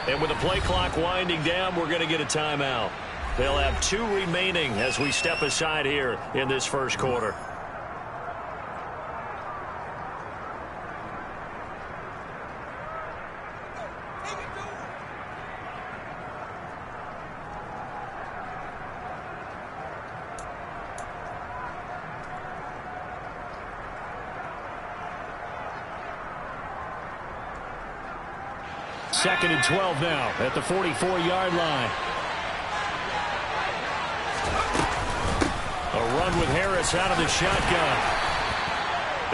And with the play clock winding down, we're going to get a timeout. They'll have 2 remaining as we step aside here in this first quarter. Second and 12 now at the 44-yard line. A run with Harris out of the shotgun.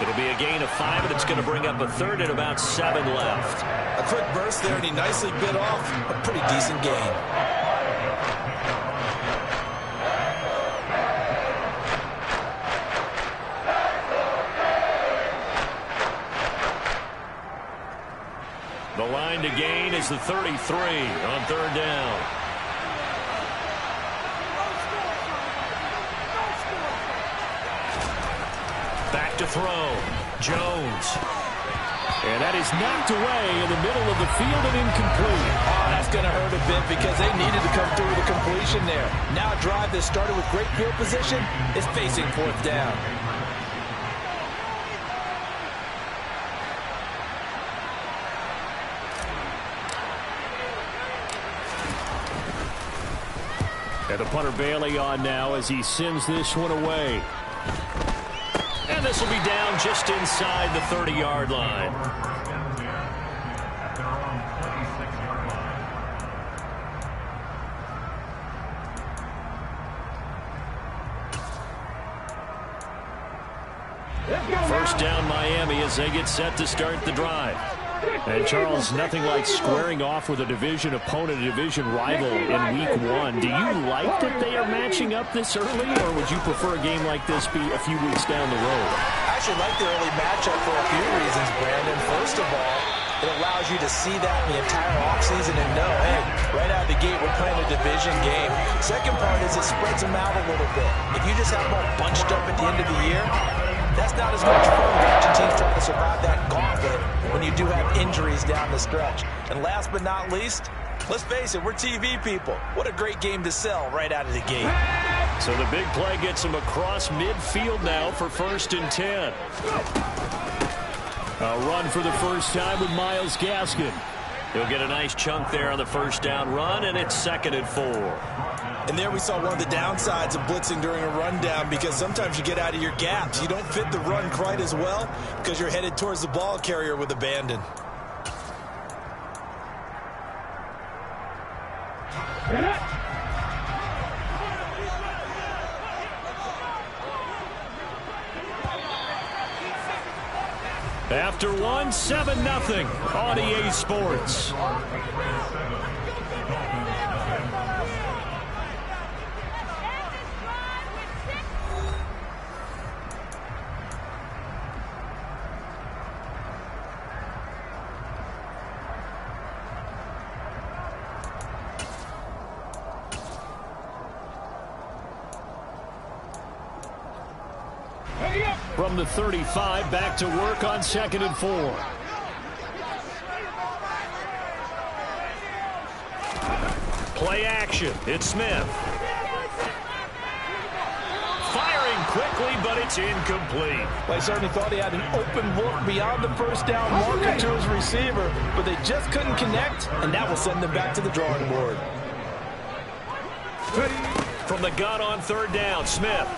It'll be a gain of 5, and it's going to bring up a third and about 7 left. A quick burst there, and he nicely bit off a pretty decent gain. The line to gain is the 33 on third down. Back to throw. Jones. And that is knocked away in the middle of the field and incomplete. Oh, that's going to hurt a bit because they needed to come through with a completion there. Now a drive that started with great field position is facing fourth down. And the punter Bailey on now as he sends this one away. And this will be down just inside the 30-yard line. First down Miami as they get set to start the drive. And Charles, nothing like squaring off with a division opponent, a division rival in week 1. Do you like that they are matching up this early, or would you prefer a game like this be a few weeks down the road? I actually like the early matchup for a few reasons, Brandon. First of all, it allows you to see that in the entire offseason and know, hey, right out of the gate, we're playing a division game. Second part is it spreads them out a little bit. If you just have them all bunched up at the end of the year, that's not as much fun watching teams try to survive that gauntlet when you do have injuries down the stretch. And last but not least, let's face it, we're TV people. What a great game to sell right out of the gate. So the big play gets him across midfield now for 1st and 10. A run for the first time with Myles Gaskin. He'll get a nice chunk there on the first down run, and it's 2nd and 4. And there we saw one of the downsides of blitzing during a rundown, because sometimes you get out of your gaps. You don't fit the run quite as well because you're headed towards the ball carrier with abandon. After 1, 7-0 on EA Sports. From the 35, back to work on 2nd and 4. Play action. It's Smith. Firing quickly, but it's incomplete. Well, I certainly thought he had an open look beyond the first down marker to his receiver, but they just couldn't connect, and that will send them back to the drawing board. From the gun on 3rd down, Smith.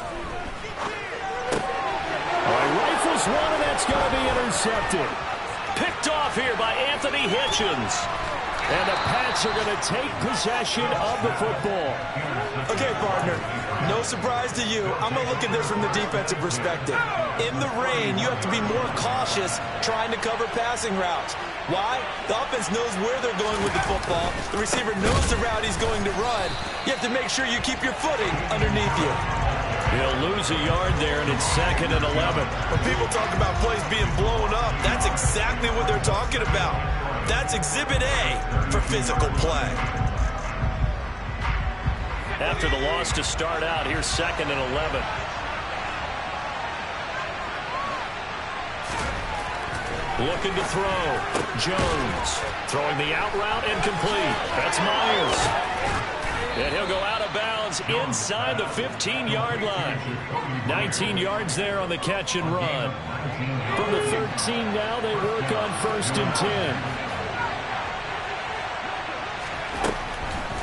Rifles one, and that's going to be intercepted. Picked off here by Anthony Hitchens. And the Pats are going to take possession of the football. Okay, partner, no surprise to you. I'm going to look at this from the defensive perspective. In the rain, you have to be more cautious trying to cover passing routes. Why? The offense knows where they're going with the football. The receiver knows the route he's going to run. You have to make sure you keep your footing underneath you. He'll lose a yard there, and it's 2nd and 11. When people talk about plays being blown up, that's exactly what they're talking about. That's Exhibit A for physical play. After the loss to start out, here's 2nd and 11. Looking to throw. Jones throwing the out route and complete. That's Myers. And he'll go out of bounds inside the 15-yard line. 19 yards there on the catch and run. From the 13 now, they work on 1st and 10.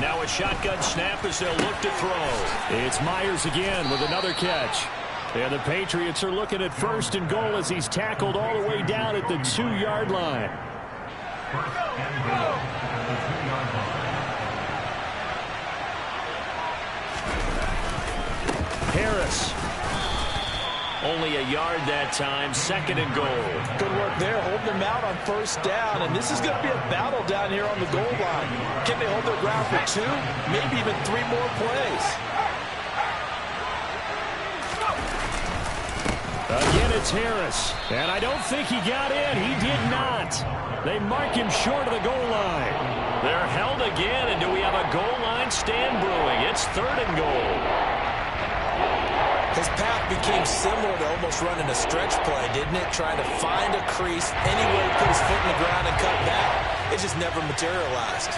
Now a shotgun snap as they'll look to throw. It's Myers again with another catch. And the Patriots are looking at 1st and goal as he's tackled all the way down at the 2-yard line. Harris. Only a yard that time. 2nd and goal. Good work there, holding them out on 1st down. And this is going to be a battle down here on the goal line. Can they hold their ground for 2, maybe even 3 more plays? Again, it's Harris. And I don't think he got in. He did not. They mark him short of the goal line. They're held again, and do we have a goal line stand brewing? It's 3rd and goal. His path became similar to almost running a stretch play, didn't it? Trying to find a crease, anywhere to put his foot in the ground and cut back. It just never materialized.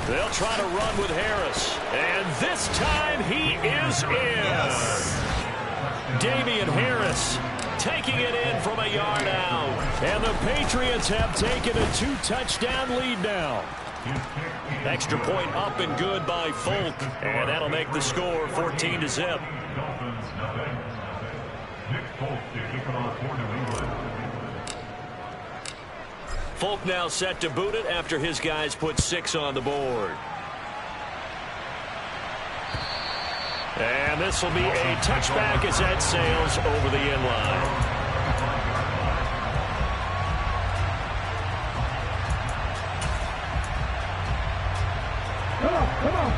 They'll try to run with Harris. And this time he is in. Yes. Damian Harris taking it in from a yard out. And the Patriots have taken a 2-touchdown lead now. Extra point up and good by Folk. And that'll make the score 14-0. Folk now set to boot it after his guys put 6 on the board. And this will be a touchback as that sails over the end line.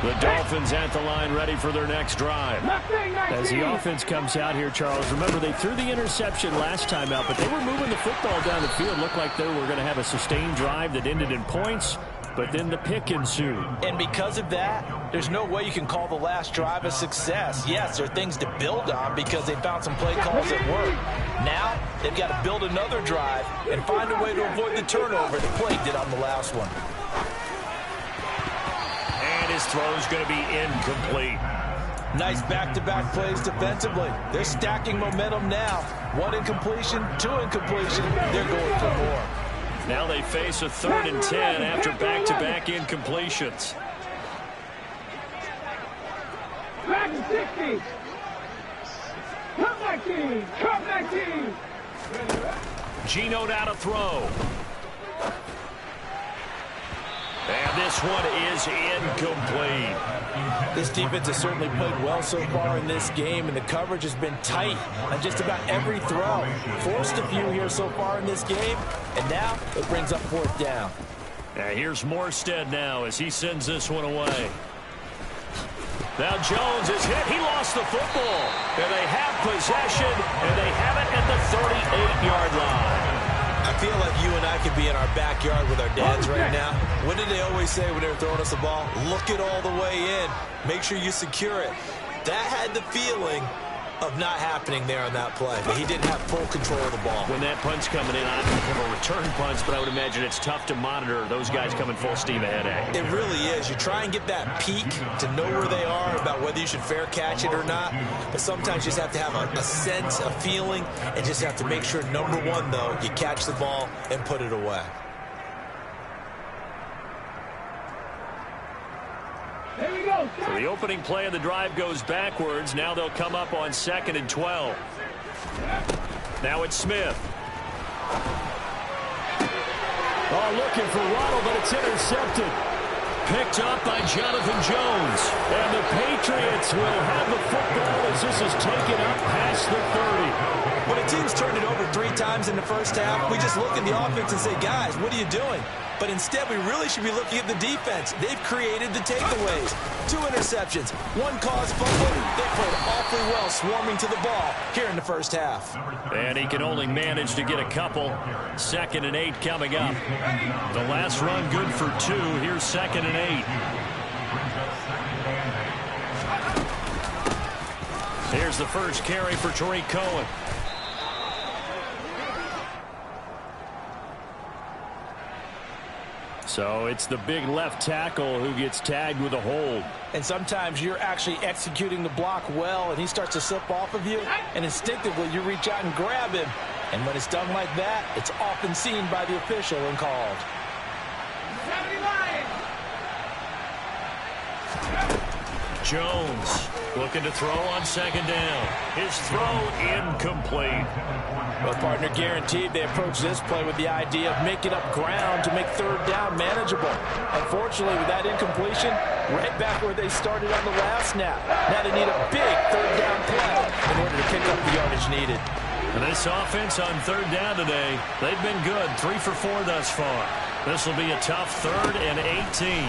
The Dolphins at the line ready for their next drive. As the offense comes out here, Charles, remember they threw the interception last time out, but they were moving the football down the field. Looked like they were going to have a sustained drive that ended in points, but then the pick ensued. And because of that, there's no way you can call the last drive a success. Yes, there are things to build on because they found some play calls that work. Now, they've got to build another drive and find a way to avoid the turnover that plagued it on the last one. His throw is going to be incomplete. Nice back-to-back plays defensively. They're stacking momentum now. 1 incompletion, 2 incompletion. They're going for more. Now they face a 3rd and 10 after back-to-back incompletions. Back to 60. Come back team. Come back team. Geno now to throw. And this one is incomplete. This defense has certainly played well so far in this game, and the coverage has been tight on just about every throw. Forced a few here so far in this game, and now it brings up 4th down. Here's Morstead now as he sends this one away. Now Jones is hit. He lost the football. And they have possession, and they have it at the 38-yard line. I feel like you and I could be in our backyard with our dads right now. What did they always say when they were throwing us the ball? Look it all the way in. Make sure you secure it. That had the feeling of not happening there on that play. But he didn't have full control of the ball. When that punch coming in, I don't have a return punch, but I would imagine it's tough to monitor those guys coming full steam ahead at you. It really is. You try and get that peek to know where they are, about whether you should fair catch it or not. But sometimes you just have to have a sense, a feeling, and just have to make sure, number one, though, you catch the ball and put it away. So the opening play of the drive goes backwards. Now they'll come up on 2nd and 12. Now it's Smith. Oh, looking for Waddle, but it's intercepted. Picked up by Jonathan Jones. And the Patriots will have the football as this is taken up past the 30. When a team's turned it over 3 times in the first half, we just look at the offense and say, guys, what are you doing? But instead, we really should be looking at the defense. They've created the takeaways. 2 interceptions, 1 caused fumble. They played awfully well swarming to the ball here in the first half. And he can only manage to get a couple. 2nd and 8 coming up. The last run good for 2. Here's 2nd and 8. Here's the first carry for Tariq Cohen. So it's the big left tackle who gets tagged with a hold. And sometimes you're actually executing the block well, and he starts to slip off of you, and instinctively you reach out and grab him. And when it's done like that, it's often seen by the official and called. Jones looking to throw on second down. His throw incomplete. Well, partner, guaranteed they approach this play with the idea of making up ground to make third down manageable. Unfortunately, with that incompletion, right back where they started on the last snap. Now they need a big third down play in order to pick up the yardage needed. And this offense on third down today, they've been good. 3 for 4 thus far. This will be a tough 3rd and 18.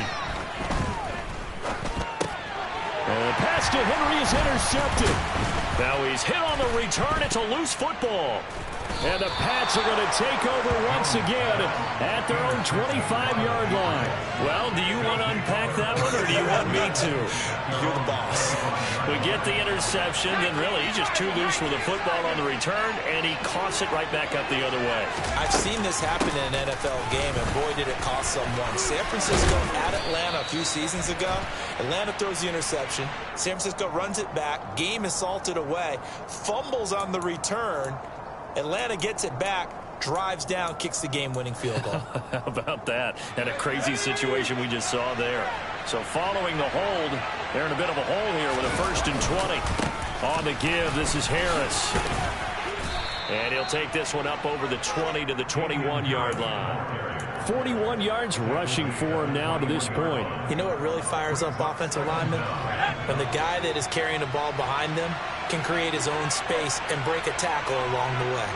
The pass to Henry is intercepted. Now he's hit on the return. It's a loose football. And the Pats are going to take over once again at their own 25-yard line. Well, do you want to unpack that one, or do you want me to? You're the boss. We get the interception, then really he's just too loose with the football on the return, and he coughs it right back up the other way. I've seen this happen in an NFL game, and boy, did it cost someone. San Francisco at Atlanta a few seasons ago. Atlanta throws the interception. San Francisco runs it back. Game is salted away. Fumbles on the return. Atlanta gets it back, drives down, kicks the game-winning field goal. How about that? And a crazy situation we just saw there. So following the hold, they're in a bit of a hole here with a 1st and 20. On the give, this is Harris. And he'll take this one up over the 20 to the 21-yard line. 41 yards rushing for him now to this point. You know what really fires up offensive linemen? When the guy that is carrying the ball behind them can create his own space and break a tackle along the way.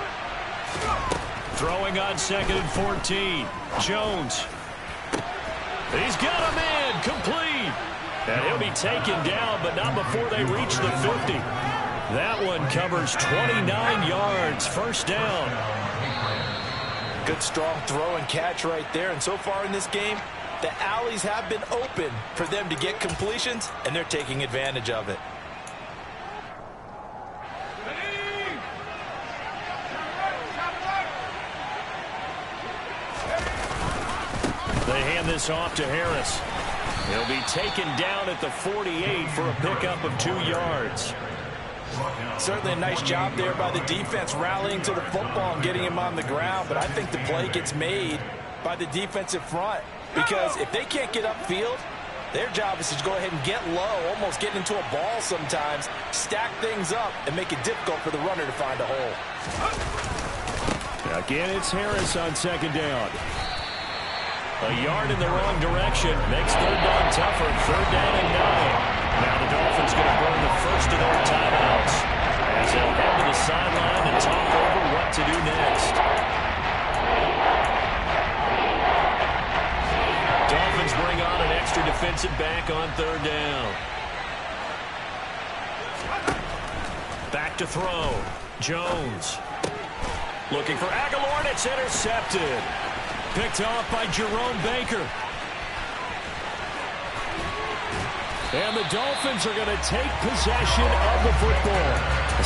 Throwing on 2nd and 14. Jones. He's got a man complete. And he'll be taken down, but not before they reach the 50. That one covers 29 yards. 1st down. Good strong throw and catch right there. And so far in this game, the alleys have been open for them to get completions, and they're taking advantage of it. They hand this off to Harris. He'll be taken down at the 48 for a pickup of 2 yards. Certainly a nice job there by the defense rallying to the football and getting him on the ground, but I think the play gets made by the defensive front, because if they can't get upfield, their job is to go ahead and get low, almost get into a ball sometimes, stack things up, and make it difficult for the runner to find a hole. Again, it's Harris on 2nd down. A yard in the wrong direction makes 3rd down tougher. 3rd down and 9. Now the Dolphins going to burn the first of their timeouts as they'll head to the sideline and talk over what to do next. Dolphins bring on an extra defensive back on 3rd down. Back to throw. Jones. Looking for Aguilar, and it's intercepted. Picked off by Jerome Baker. And the Dolphins are going to take possession of the football.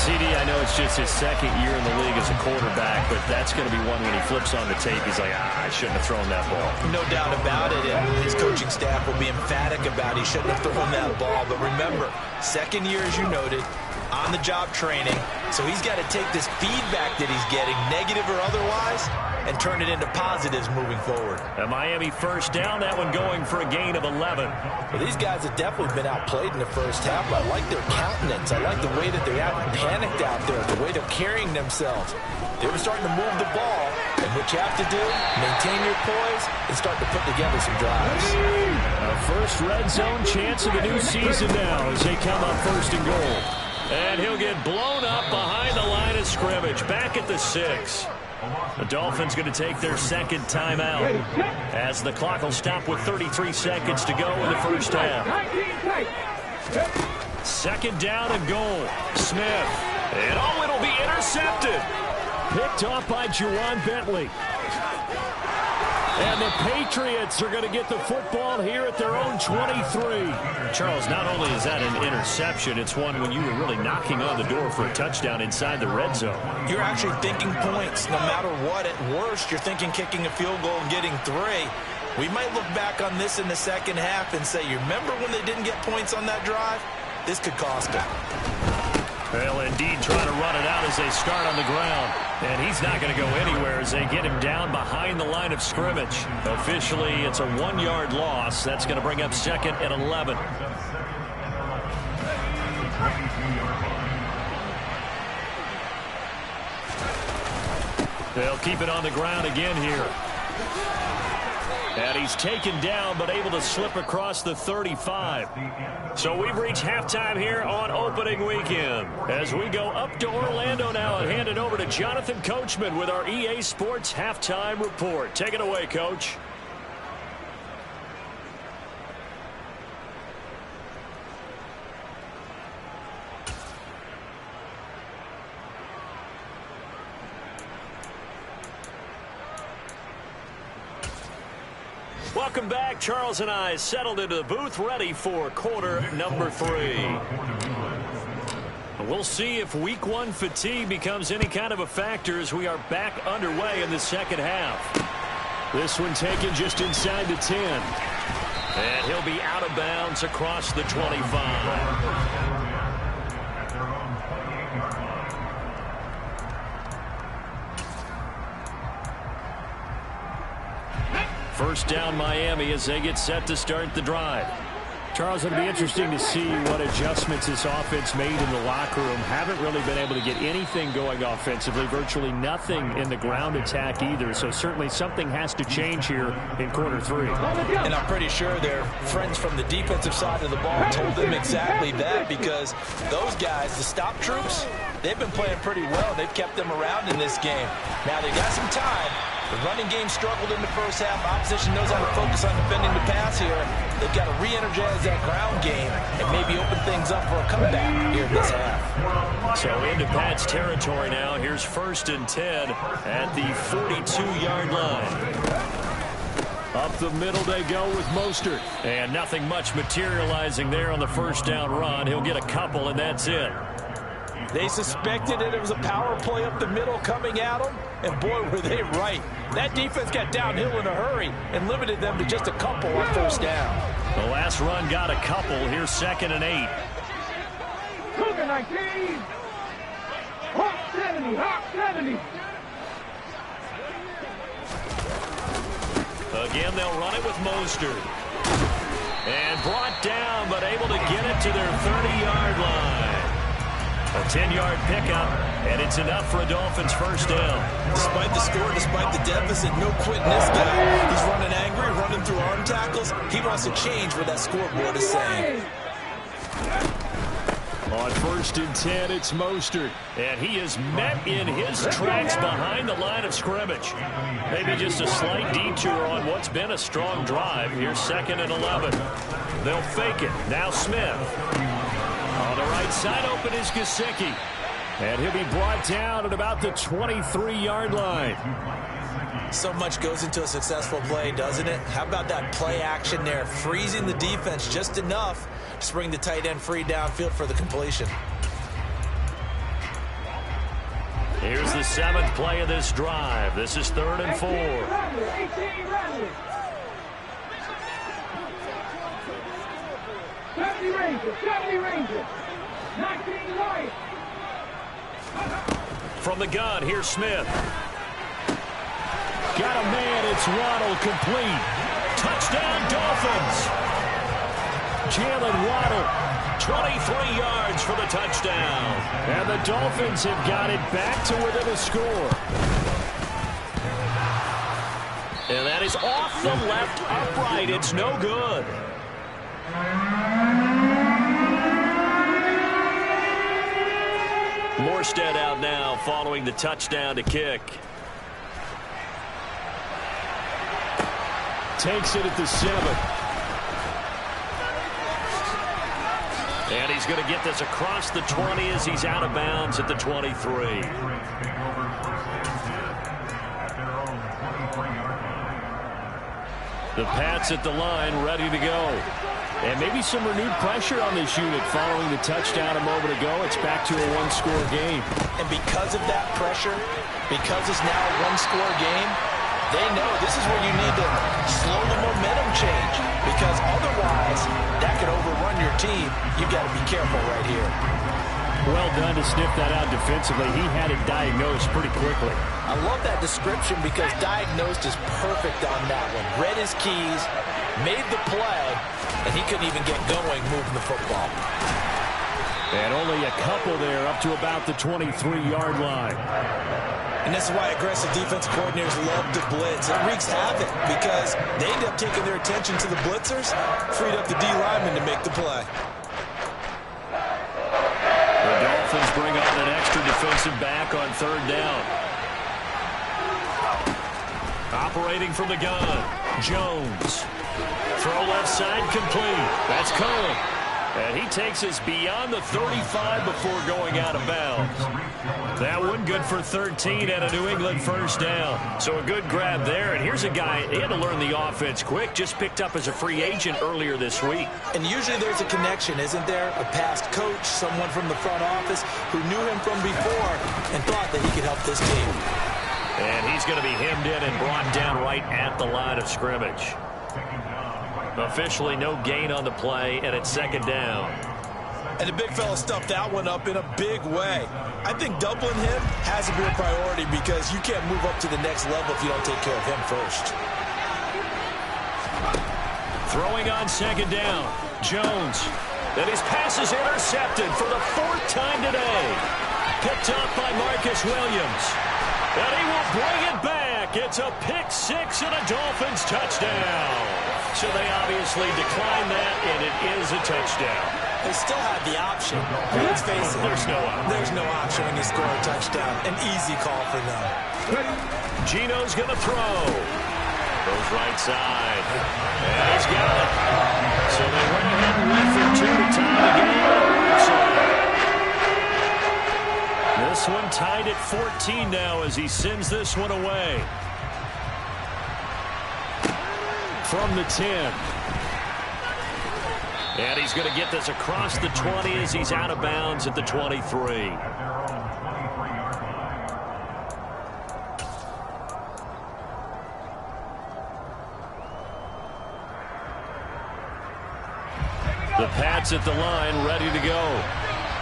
CD, I know it's just his 2nd year in the league as a quarterback, but that's going to be one when he flips on the tape, he's like, I shouldn't have thrown that ball. No doubt about it, and his coaching staff will be emphatic about he shouldn't have thrown that ball. But remember, 2nd year, as you noted, on-the-job training, so he's got to take this feedback that he's getting, negative or otherwise, and turn it into positives moving forward. A Miami 1st down, that one going for a gain of 11. Well, these guys have definitely been outplayed in the first half. I like their countenance. I like the way that they're out panicked out there, the way they're carrying themselves. They were starting to move the ball, and what you have to do, maintain your poise and start to put together some drives. A first red zone chance of the new season now as they come up 1st and goal. And he'll get blown up behind the line of scrimmage, back at the 6. The Dolphins going to take their 2nd timeout as the clock will stop with 33 seconds to go in the first half. 2nd down and goal. Smith. And it'll be intercepted. Picked off by Juwan Bentley. And the Patriots are going to get the football here at their own 23. Charles, not only is that an interception, it's one when you were really knocking on the door for a touchdown inside the red zone. You're actually thinking points. No matter what, at worst, you're thinking kicking a field goal and getting 3. We might look back on this in the second half and say, you remember when they didn't get points on that drive? This could cost them. They'll indeed try to run it out as they start on the ground. And he's not going to go anywhere as they get him down behind the line of scrimmage. Officially, it's a 1-yard loss. That's going to bring up 2nd and 11. They'll keep it on the ground again here. And he's taken down, but able to slip across the 35. So we've reached halftime here on opening weekend. As we go up to Orlando now and hand it over to Jonathan Coachman with our EA Sports Halftime Report. Take it away, Coach. Welcome back. Charles and I settled into the booth, ready for quarter number 3. We'll see if week 1 fatigue becomes any kind of a factor as we are back underway in the second half. This one taken just inside the 10. And he'll be out of bounds across the 25. First down Miami as they get set to start the drive. Charles, it'll be interesting to see what adjustments this offense made in the locker room. Haven't really been able to get anything going offensively. Virtually nothing in the ground attack either. So certainly something has to change here in quarter 3. And I'm pretty sure their friends from the defensive side of the ball told them exactly that, because those guys, the stop troops, they've been playing pretty well. They've kept them around in this game. Now they got some time. The running game struggled in the first half. Opposition knows how to focus on defending the pass here. They've got to re-energize that ground game and maybe open things up for a comeback here in this half. So into Pat's territory now. Here's 1st and 10 at the 42-yard line. Up the middle they go with Mostert. And nothing much materializing there on the first down run. He'll get a couple, and that's it. They suspected it was a power play up the middle coming at them, and boy, were they right. That defense got downhill in a hurry and limited them to just a couple on first down. The last run got a couple. Here's 2nd and 8. Cougar 19. Hawk 70. Hawk 70. Again, they'll run it with Mostert. And brought down, but able to get it to their 30-yard line. A 10-yard pickup, and it's enough for a Dolphins first down. Despite the score, despite the deficit, no quitting this guy. He's running angry, running through arm tackles. He wants to change what that scoreboard is saying. On 1st and 10, it's Mostert. And he is met in his tracks behind the line of scrimmage. Maybe just a slight detour on what's been a strong drive. Here's 2nd and 11. They'll fake it. Now Smith. On the right side open is Gesicki. And he'll be brought down at about the 23-yard line. So much goes into a successful play, doesn't it? How about that play action there? Freezing the defense just enough to bring the tight end free downfield for the completion. Here's the 7th play of this drive. This is 3rd and 4. 70 Rangers, 70 Rangers, 19 Lions. From the gun, here's Smith. Got a man, it's Waddle, complete. Touchdown, Dolphins. Jalen Waddle, 23 yards for the touchdown. And the Dolphins have got it back to within a score. And that is off the left upright. It's no good. Morstead out now following the touchdown to kick. Takes it at the 7. And he's going to get this across the 20 as he's out of bounds at the 23. The Pats at the line, ready to go. And maybe some renewed pressure on this unit following the touchdown a moment ago. It's back to a one-score game. And because of that pressure, because it's now a one-score game, they know this is where you need to slow the momentum change. Because otherwise, that could overrun your team. You've got to be careful right here. Well done to sniff that out defensively. He had it diagnosed pretty quickly. I love that description because diagnosed is perfect on that one. Read his keys, made the play, and he couldn't even get going moving the football. And only a couple there up to about the 23-yard line. And this is why aggressive defense coordinators love to blitz. It wreaks havoc because they end up taking their attention to the blitzers, freed up the D lineman to make the play. The Dolphins bring on an extra defensive back on third down. Operating from the gun, Jones. Throw left side complete. That's Cohen. And he takes us beyond the 35 before going out of bounds. That one good for 13 and a New England first down. So a good grab there. And here's a guy, he had to learn the offense quick, just picked up as a free agent earlier this week. And usually there's a connection, isn't there? A past coach, someone from the front office who knew him from before and thought that he could help this team. And he's going to be hemmed in and brought down right at the line of scrimmage. Officially no gain on the play, and it's second down. And the big fella stuffed that one up in a big way. I think doubling him has to be a priority because you can't move up to the next level if you don't take care of him first. Throwing on second down, Jones. And his pass is intercepted for the fourth time today. Picked up by Marcus Williams. And he will bring it back. It's a pick six and a Dolphins touchdown. So they obviously declined that, and it is a touchdown. They still have the option. Let's face it. There's no option. There's no option when you score a touchdown. An easy call for them. Gino's going to throw. Goes right side. And he's got it. So they went ahead and went for two to tie the game. This one tied at 14 now as he sends this one away. From the 10. And he's going to get this across the 20 as he's out of bounds at the 23. The Pats at the line, ready to go.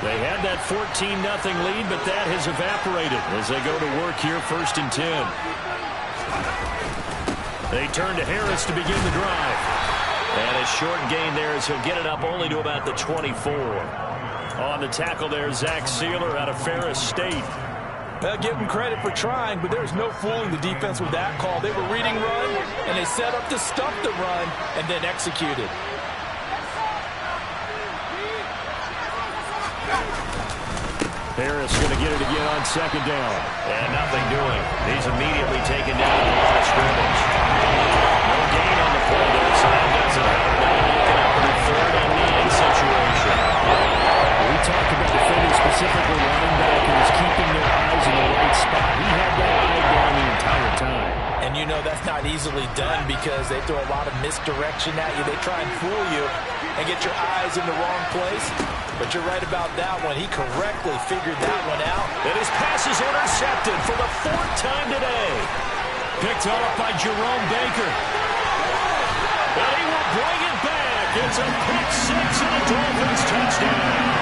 They had that 14-0 lead, but that has evaporated as they go to work here first and 10. They turn to Harris to begin the drive. And a short gain there as he'll get it up only to about the 24. On the tackle there, Zach Sealer out of Ferris State. Give him credit for trying, but there's no fooling the defense with that call. They were reading run, and they set up to stuff the run, and then executed. Harris going to get it again on second down. And nothing doing. He's immediately taken down at the line of scrimmage. No gain on the play there, so that does it. Now looking up in a 3rd and 9 situation. We talked about defending specifically running back who was keeping their eyes in the right spot. He had that eye down the entire time. And you know that's not easily done because they throw a lot of misdirection at you. They try and fool you and get your eyes in the wrong place. But you're right about that one. He correctly figured that one out. And his pass is intercepted for the 4th time today. Picked off by Jerome Baker. And he will bring it back. It's a pick six and a Dolphins touchdown.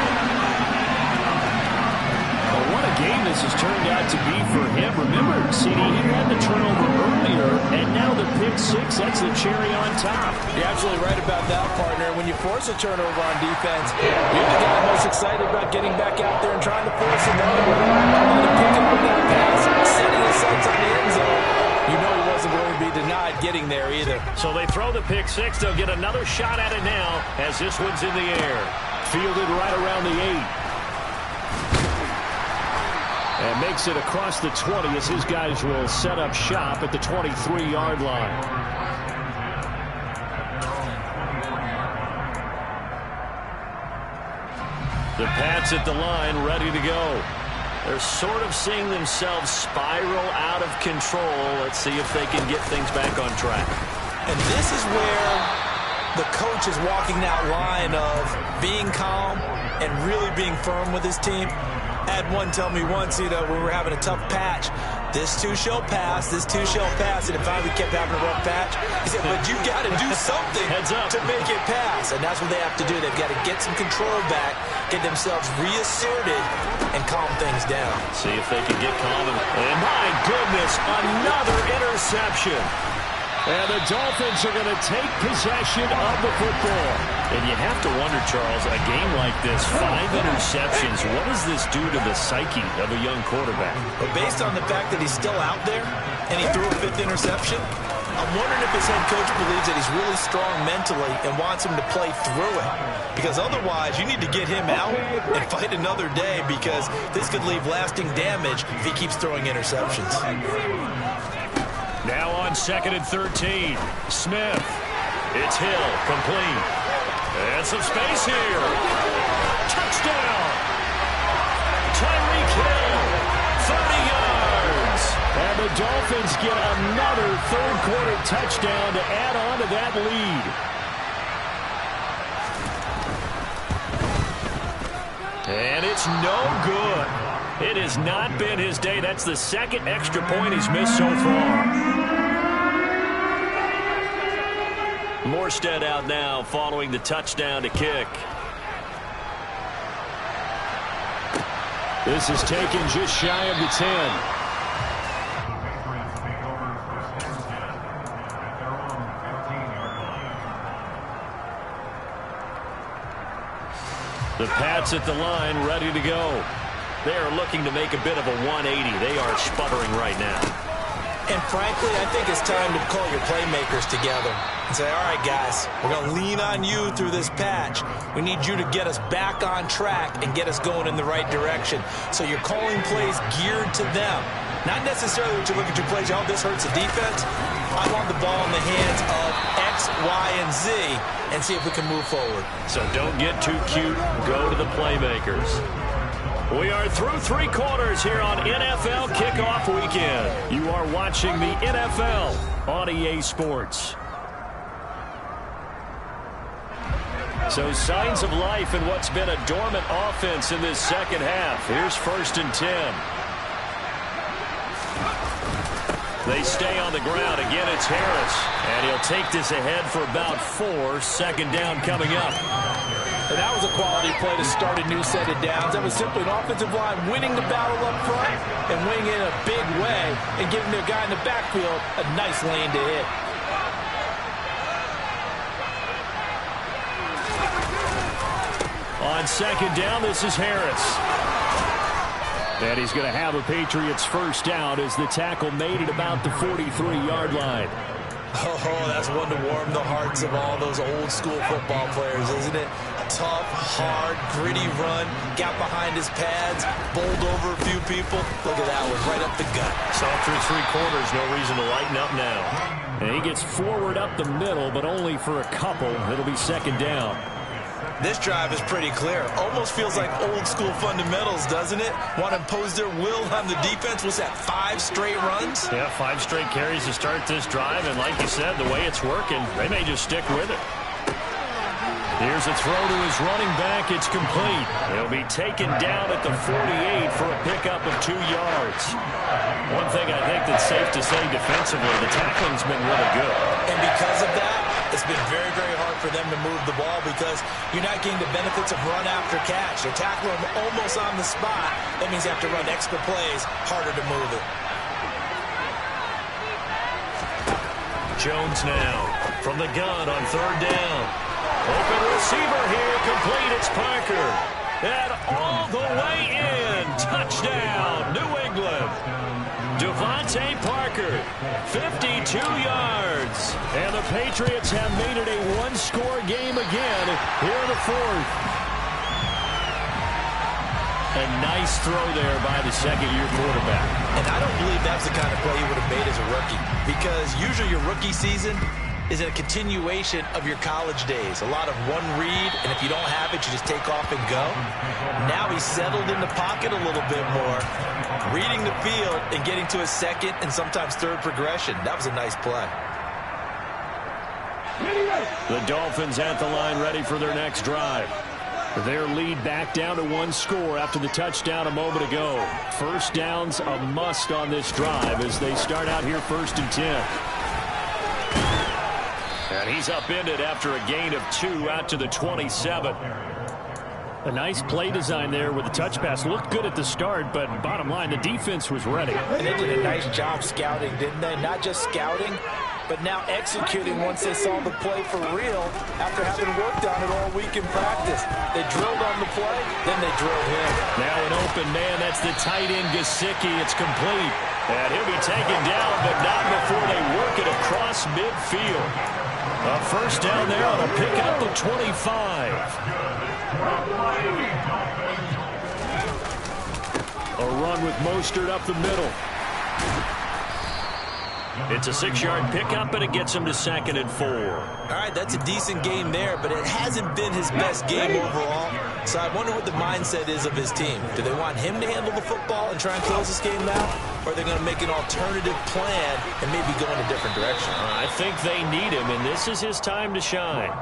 Well, what a game this has turned out to be for him. Remember, CD, he had the turnover earlier, and now the pick six, that's the cherry on top. You're absolutely right about that, partner. When you force a turnover on defense, you're the guy most excited about getting back out there and trying to force another one. And then picking up that pass, setting his sights on the end zone. You know he wasn't going to be denied getting there either. So they throw the pick six. They'll get another shot at it now as this one's in the air. Fielded right around the 8. And makes it across the 20 as his guys will set up shop at the 23-yard line. The Pats at the line, ready to go. They're sort of seeing themselves spiral out of control. Let's see if they can get things back on track. And this is where the coach is walking that line of being calm and really being firm with his team. I had one tell me once, when we were having a tough patch, this too shall pass, this too shall pass. And if we kept having a rough patch, he said, but you got to do something to make it pass. And that's what they have to do. They've got to get some control back, get themselves reasserted, and calm things down. See if they can get calm. And my goodness, another interception. And the Dolphins are going to take possession of the football. And you have to wonder, Charles, a game like this, 5 interceptions, what does this do to the psyche of a young quarterback? But based on the fact that he's still out there and he threw a 5th interception, I'm wondering if his head coach believes that he's really strong mentally and wants him to play through it. Because otherwise, you need to get him out and fight another day, because this could leave lasting damage if he keeps throwing interceptions. Now on 2nd and 13, Smith. It's Hill, complete. And some space here. Touchdown! Tyreek Hill, 30 yards. And the Dolphins get another third-quarter touchdown to add on to that lead. And it's no good. It has not been his day. That's the 2nd extra point he's missed so far. Morstead out now following the touchdown to kick. This is taken just shy of the 10. The Pats at the line, ready to go. They are looking to make a bit of a 180. They are sputtering right now. And frankly, I think it's time to call your playmakers together and say, all right, guys, we're going to lean on you through this patch. We need you to get us back on track and get us going in the right direction. So you're calling plays geared to them. Not necessarily when you look at your plays, oh, this hurts the defense. I want the ball in the hands of X, Y, and Z and see if we can move forward. So don't get too cute. Go to the playmakers. We are through 3 quarters here on NFL Kickoff Weekend. You are watching the NFL on EA Sports. So signs of life in what's been a dormant offense in this second half. Here's 1st and 10. They stay on the ground. Again, it's Harris. And he'll take this ahead for about 4. 2nd down coming up. And that was a quality play to start a new set of downs. That was simply an offensive line winning the battle up front and winning in a big way and giving their guy in the backfield a nice lane to hit. On 2nd down, this is Harris. And he's going to have a Patriots first down as the tackle made at about the 43-yard line. Oh, that's one to warm the hearts of all those old-school football players, isn't it? Tough, hard, gritty run, got behind his pads, bowled over a few people. Look at that one, right up the gut. So through 3 quarters, no reason to lighten up now. And he gets forward up the middle, but only for a couple. It'll be 2nd down. This drive is pretty clear. Almost feels like old-school fundamentals, doesn't it? Want to impose their will on the defense. Was that 5 straight runs? Yeah, 5 straight carries to start this drive. And like you said, the way it's working, they may just stick with it. Here's a throw to his running back. It's complete. He'll be taken down at the 48 for a pickup of 2 yards. One thing I think that's safe to say defensively, the tackling's been really good. And because of that, it's been very, very hard for them to move the ball because you're not getting the benefits of run after catch. They're tackling them almost on the spot. That means you have to run extra plays, harder to move it. Jones now from the gun on 3rd down. Open receiver here, complete. It's Parker. And all the way in. Touchdown, New England. Devontae Parker, 52 yards. And the Patriots have made it a 1-score game again here in the 4th. A nice throw there by the 2nd-year quarterback. And I don't believe that's the kind of play he would have made as a rookie, because usually your rookie season is a continuation of your college days. A lot of one read, and if you don't have it, you just take off and go. Now he's settled in the pocket a little bit more, reading the field and getting to his 2nd and sometimes 3rd progression. That was a nice play. The Dolphins at the line ready for their next drive. Their lead back down to 1 score after the touchdown a moment ago. First down's a must on this drive as they start out here 1st and 10. And he's upended after a gain of 2 out to the 27. A nice play design there with the touch pass. Looked good at the start, but bottom line, the defense was ready. And they did a nice job scouting, didn't they? Not just scouting, but now executing once they saw the play for real after having worked on it all week in practice. They drilled on the play, then they drilled him. Now an open man, that's the tight end Gesicki. It's complete. And he'll be taken down, but not before they work it across midfield. A first down there on a pickup of 25. A run with Mostert up the middle. It's a 6-yard pickup, and it gets him to 2nd and 4. All right, that's a decent game there, but it hasn't been his best game overall. So I wonder what the mindset is of his team. Do they want him to handle the football and try and close this game out? Or are they going to make an alternative plan and maybe go in a different direction? I think they need him, and this is his time to shine.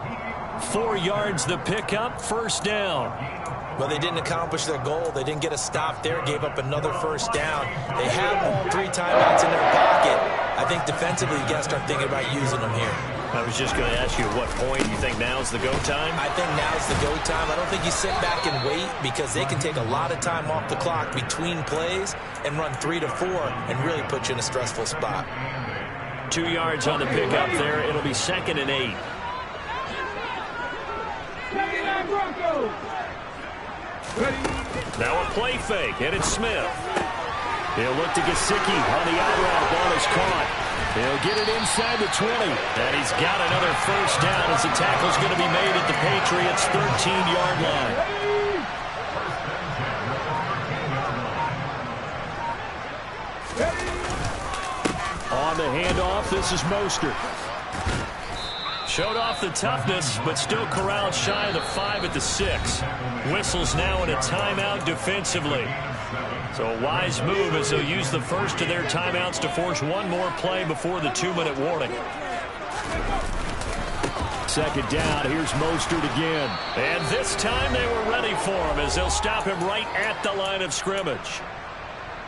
4 yards the pickup, first down. Well, they didn't accomplish their goal. They didn't get a stop there, gave up another first down. They have all 3 timeouts in their pocket. I think defensively you got to start thinking about using them here. I was just going to ask you at what point you think now's the go time? I think now's the go time. I don't think you sit back and wait because they can take a lot of time off the clock between plays and run 3 to 4 and really put you in a stressful spot. 2 yards on the pickup there. It'll be 2nd and 8. Now a play fake, and it's Smith. He'll look to Gesicki on the out route. Ball is caught. He'll get it inside the 20. And he's got another first down as the tackle's going to be made at the Patriots' 13-yard line. On the handoff, this is Mostert. Showed off the toughness, but still corralled shy of the 5 at the 6. Whistles now in a timeout defensively. So a wise move as they'll use the first of their timeouts to force one more play before the 2-minute warning. 2nd down, here's Mostert again. And this time they were ready for him as they'll stop him right at the line of scrimmage.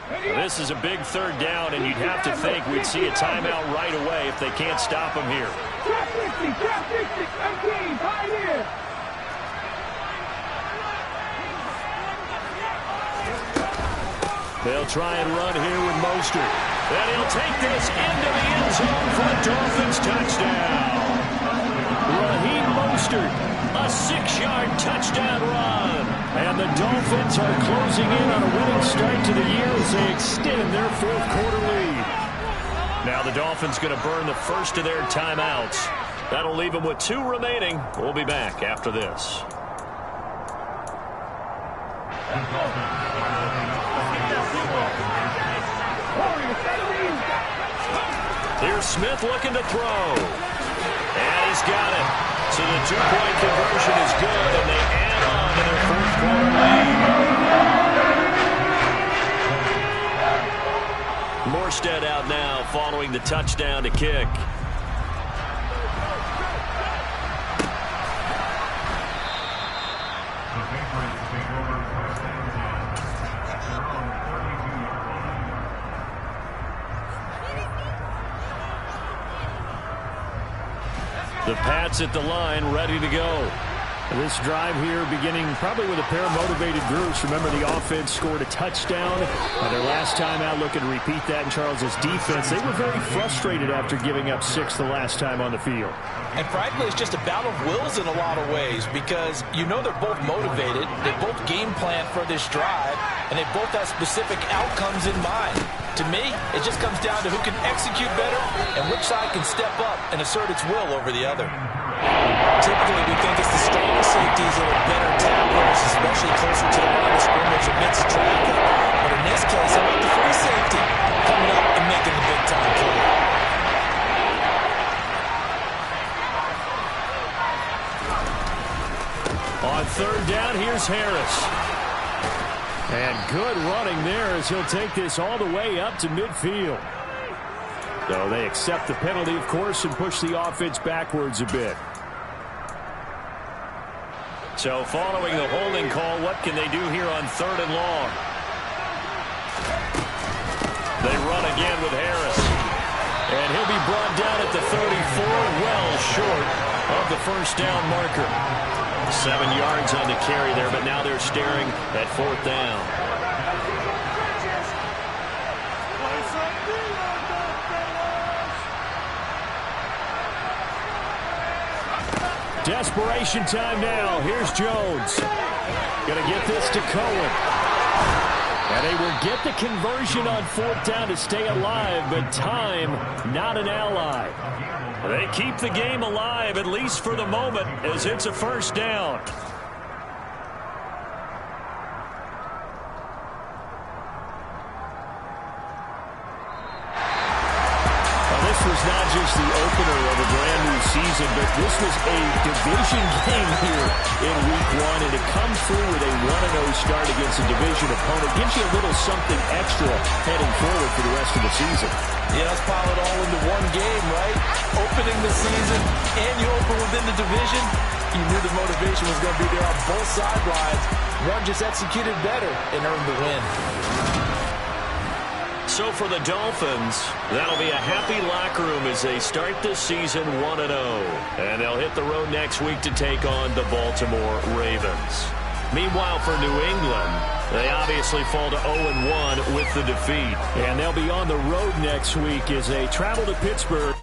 This is a big 3rd down, and you'd have to think we'd see a timeout right away if they can't stop him here. They'll try and run here with Mostert. And he'll take this into the end zone for a Dolphins touchdown. Raheem Mostert, a 6-yard touchdown run. And the Dolphins are closing in on a winning start to the year as they extend their 4th quarter lead. Now the Dolphins going to burn the first of their timeouts. That'll leave them with 2 remaining. We'll be back after this. Here's Smith looking to throw. And he's got it. So the 2-point conversion is good, and they add on to their 4th quarter lead. Morstead out now following the touchdown to kick. The Pats at the line, ready to go. This drive here beginning probably with a pair of motivated groups. Remember, the offense scored a touchdown. Their last time out, looking to repeat that in Charles's defense. They were very frustrated after giving up 6 the last time on the field. And frankly, it's just a battle of wills in a lot of ways because you know they're both motivated. They both game plan for this drive, and they both have specific outcomes in mind. To me, it just comes down to who can execute better and which side can step up and assert its will over the other. Typically, we think it's the stronger safeties that are better tacklers, especially closer to the line of scrimmage amidst traffic. But in this case, how about the free safety coming up and making the big-time play? On 3rd down, here's Harris. And good running there as he'll take this all the way up to midfield. So they accept the penalty, of course, and push the offense backwards a bit. So following the holding call, what can they do here on 3rd and long? They run again with Harris. And he'll be brought down at the 34, well short of the first down marker. 7 yards on the carry there, but now they're staring at 4th down. Desperation time now. Here's Jones. Going to get this to Cohen. And they will get the conversion on 4th down to stay alive, but time not an ally. They keep the game alive, at least for the moment, as it's a first down. This was not just the opener of a brand new season, but this was a division game here in Week 1, and to come through with a 1-0 start against a division opponent gives you a little something extra heading forward for the rest of the season. Yeah, let's pile it all into one game, right? Opening the season, and you open within the division. You knew the motivation was going to be there on both sidelines. One just executed better and earned the win. So for the Dolphins, that'll be a happy locker room as they start this season 1-0. And they'll hit the road next week to take on the Baltimore Ravens. Meanwhile, for New England, they obviously fall to 0-1 with the defeat. And they'll be on the road next week as they travel to Pittsburgh.